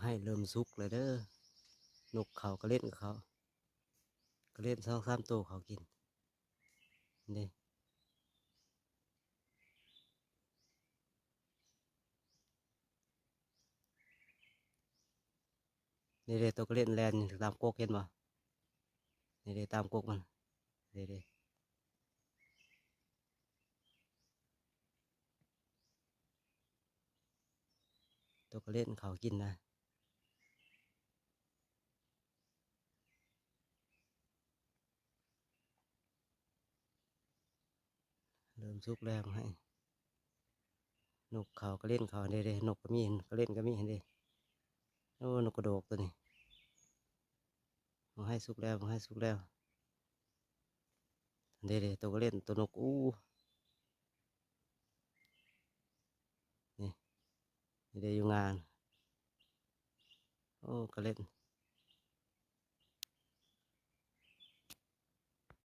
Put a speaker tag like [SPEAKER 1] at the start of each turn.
[SPEAKER 1] ให้เริ่มสุกเลยเด้อนกเขาก็เล่นกับเขาก็เล่น2-3ตัวเขากินนี่นี่เลยตัวก็เล่นแลนตามกกเห็นบ่นี่เลยตามกกมันนี่เลยตัวก็เล่นเขากินนะเริ่มสุกแล้วให้นกเขาก็เล่นเขาเด้นกก็มีก็เล่นก็มีเห็นเด้โอ้นกกระโดกตัวนี้มาให้สุกแล้วมาให้สุกแล้วเด้ตัวก็เล่นตัวนกอู้นี่นี่เด้อยู่งานโอ้ก็เล่น